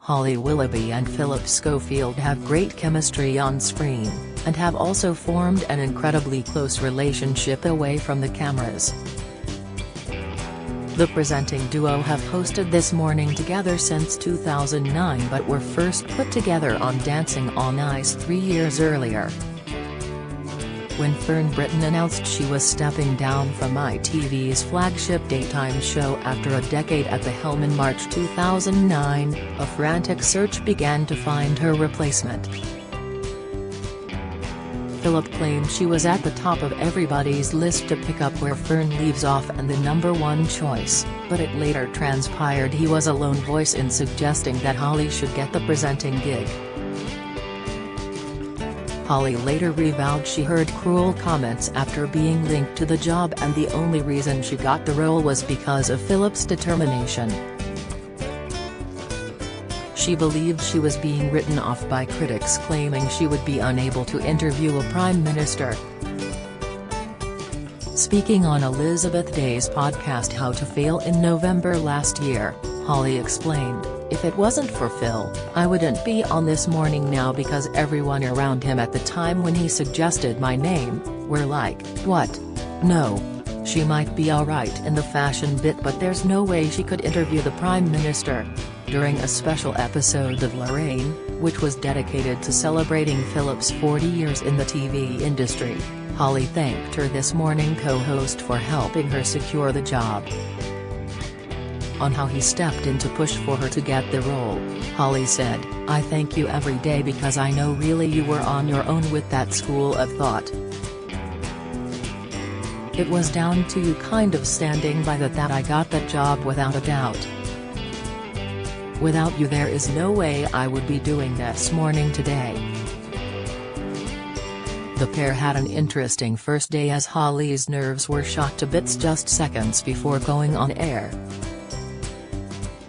Holly Willoughby and Phillip Schofield have great chemistry on screen, and have also formed an incredibly close relationship away from the cameras. The presenting duo have hosted This Morning together since 2009 but were first put together on Dancing on Ice 3 years earlier. When Fern Britton announced she was stepping down from ITV's flagship daytime show after a decade at the helm in March 2009, a frantic search began to find her replacement. Phillip claimed she was at the top of everybody's list to pick up where Fern leaves off and the #1 choice, but it later transpired he was a lone voice in suggesting that Holly should get the presenting gig. Holly later revowed she heard cruel comments after being linked to the job and the only reason she got the role was because of Phillip's determination. She believed she was being written off by critics claiming she would be unable to interview a prime minister. Speaking on Elizabeth Day's podcast How to Fail in November last year, Holly explained, "If it wasn't for Phil, I wouldn't be on This Morning now because everyone around him at the time when he suggested my name, were like, what? No. She might be alright in the fashion bit but there's no way she could interview the Prime Minister." During a special episode of Lorraine, which was dedicated to celebrating Phillip's 40 years in the TV industry, Holly thanked her This Morning co-host for helping her secure the job. On how he stepped in to push for her to get the role, Holly said, "I thank you every day because I know really you were on your own with that school of thought. It was down to you kind of standing by that I got that job without a doubt. Without you there is no way I would be doing This Morning today." The pair had an interesting first day as Holly's nerves were shot to bits just seconds before going on air.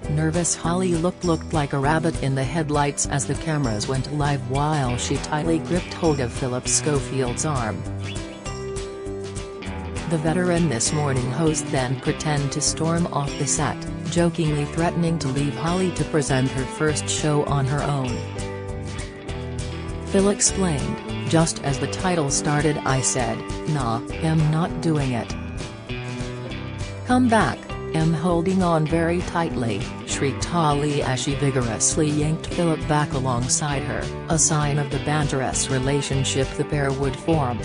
Nervous Holly looked like a rabbit in the headlights as the cameras went live while she tightly gripped hold of Phillip Schofield's arm. The veteran This Morning host then pretended to storm off the set, jokingly threatening to leave Holly to present her first show on her own. Phil explained, "Just as the title started I said, nah, I'm not doing it. Come back, I'm holding on very tightly," shrieked Holly as she vigorously yanked Phillip back alongside her, a sign of the banterous relationship the pair would form.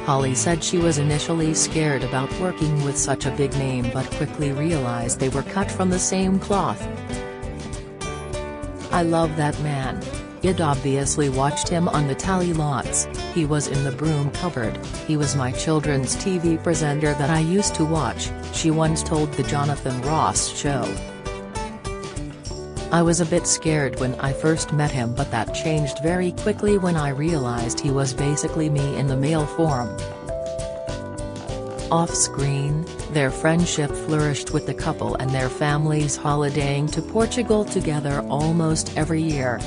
Holly said she was initially scared about working with such a big name but quickly realized they were cut from the same cloth. "I love that man. I'd obviously watched him on the tally lots, he was in the broom cupboard, he was my children's TV presenter that I used to watch," she once told the Jonathan Ross show. "I was a bit scared when I first met him but that changed very quickly when I realized he was basically me in the male form." Off-screen, their friendship flourished with the couple and their families holidaying to Portugal together almost every year.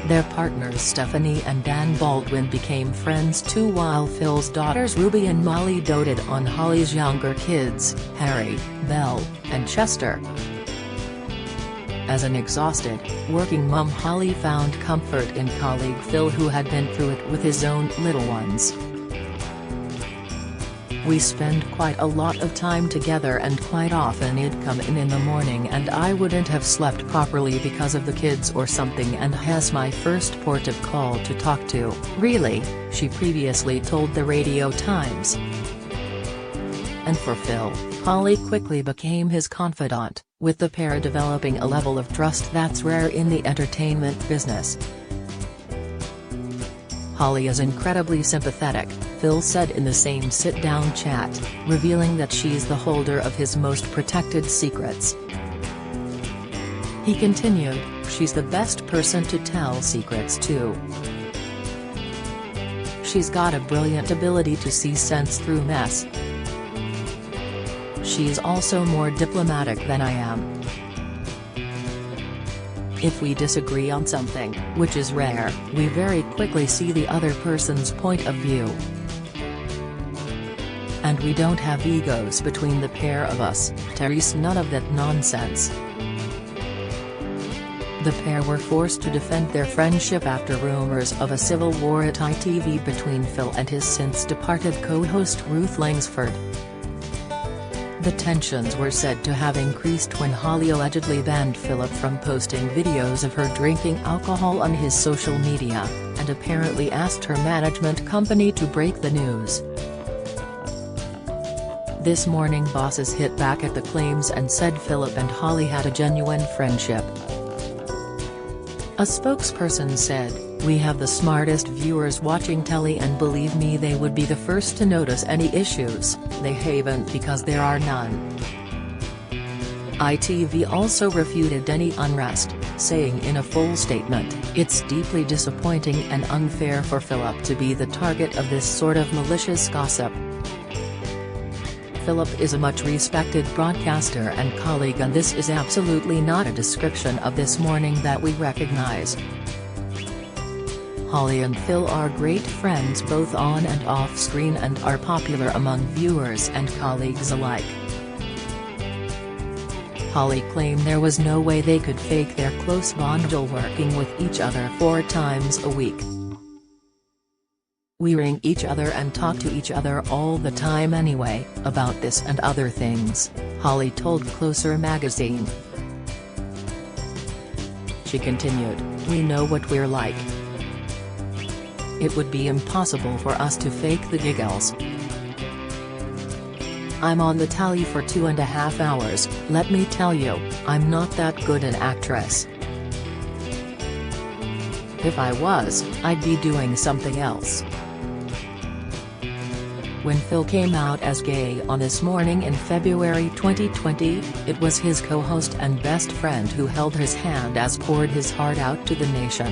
Their partners Stephanie and Dan Baldwin became friends too while Phil's daughters Ruby and Molly doted on Holly's younger kids, Harry, Belle, and Chester. As an exhausted, working mum Holly found comfort in colleague Phil who had been through it with his own little ones. "We spend quite a lot of time together and quite often he'd come in the morning and I wouldn't have slept properly because of the kids or something and has my first port of call to talk to, really," she previously told the Radio Times. And for Phil, Holly quickly became his confidant, with the pair developing a level of trust that's rare in the entertainment business. "Holly is incredibly sympathetic," Phil said in the same sit-down chat, revealing that she's the holder of his most protected secrets. He continued, "She's the best person to tell secrets to. She's got a brilliant ability to see sense through mess. She's also more diplomatic than I am. If we disagree on something, which is rare, we very quickly see the other person's point of view. And we don't have egos between the pair of us, Therese, none of that nonsense. The pair were forced to defend their friendship after rumors of a civil war at ITV between Phil and his since-departed co-host Ruth Langsford. The tensions were said to have increased when Holly allegedly banned Phillip from posting videos of her drinking alcohol on his social media, and apparently asked her management company to break the news. This morning bosses hit back at the claims and said Phillip and Holly had a genuine friendship. A spokesperson said, "We have the smartest viewers watching telly, and believe me, they would be the first to notice any issues. They haven't because there are none." ITV also refuted any unrest, saying in a full statement, "It's deeply disappointing and unfair for Phillip to be the target of this sort of malicious gossip. Phillip is a much-respected broadcaster and colleague, and this is absolutely not a description of this morning that we recognize. Holly and Phil are great friends both on and off screen and are popular among viewers and colleagues alike." Holly claimed there was no way they could fake their close bond while working with each other 4 times a week. "We ring each other and talk to each other all the time anyway, about this and other things," Holly told Closer magazine. She continued, "We know what we're like. It would be impossible for us to fake the giggles. I'm on the tally for 2.5 hours, let me tell you, I'm not that good an actress. If I was, I'd be doing something else." When Phil came out as gay on This Morning in February 2020, it was his co-host and best friend who held his hand as poured his heart out to the nation.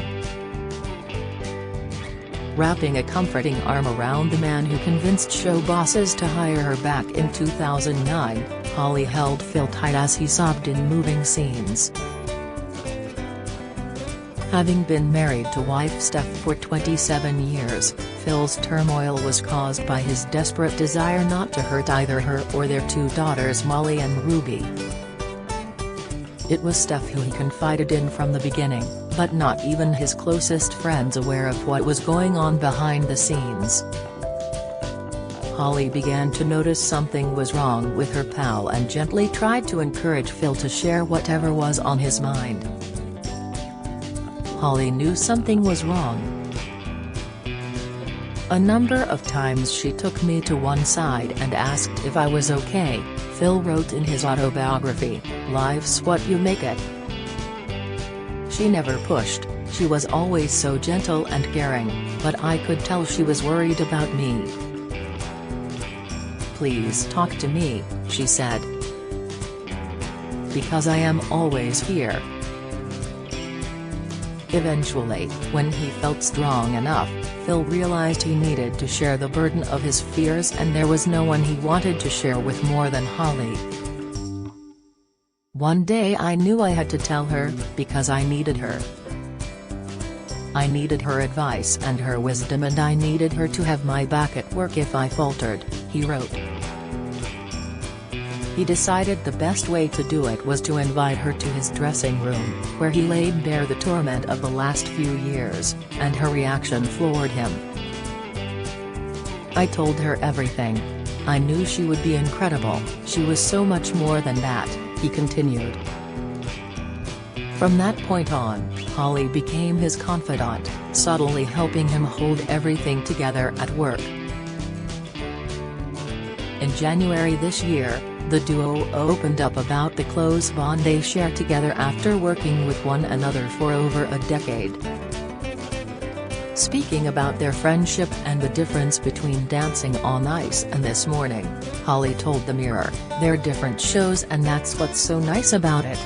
Wrapping a comforting arm around the man who convinced show bosses to hire her back in 2009, Holly held Phil tight as he sobbed in moving scenes. Having been married to wife Steph for 27 years, Phil's turmoil was caused by his desperate desire not to hurt either her or their 2 daughters Molly and Ruby. It was Steph who he confided in from the beginning, but not even his closest friends aware of what was going on behind the scenes. Holly began to notice something was wrong with her pal and gently tried to encourage Phil to share whatever was on his mind. Holly knew something was wrong. "A number of times she took me to one side and asked if I was okay," Phil wrote in his autobiography, "Life's what you make it." "She never pushed, she was always so gentle and caring, but I could tell she was worried about me. Please talk to me," she said. "Because I am always here." Eventually, when he felt strong enough, Phil realized he needed to share the burden of his fears, and there was no one he wanted to share with more than Holly. "One day I knew I had to tell her, because I needed her. I needed her advice and her wisdom, and I needed her to have my back at work if I faltered," he wrote. He decided the best way to do it was to invite her to his dressing room, where he laid bare the torment of the last few years, and her reaction floored him. "I told her everything. I knew she would be incredible, she was so much more than that," he continued. From that point on, Holly became his confidant, subtly helping him hold everything together at work. In January this year, the duo opened up about the close bond they share together after working with one another for over a decade. Speaking about their friendship and the difference between Dancing on Ice and This Morning, Holly told the Mirror, "They're different shows, and that's what's so nice about it.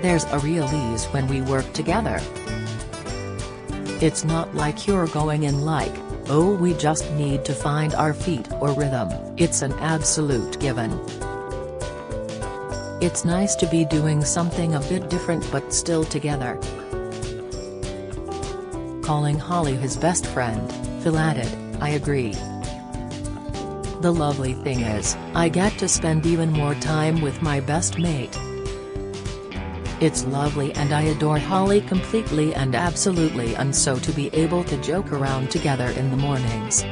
There's a real ease when we work together. It's not like you're going in like, oh, we just need to find our feet or rhythm, it's an absolute given. It's nice to be doing something a bit different but still together." Calling Holly his best friend, Phil added, "I agree. The lovely thing is, I get to spend even more time with my best mate. It's lovely and I adore Holly completely and absolutely, and so to be able to joke around together in the mornings.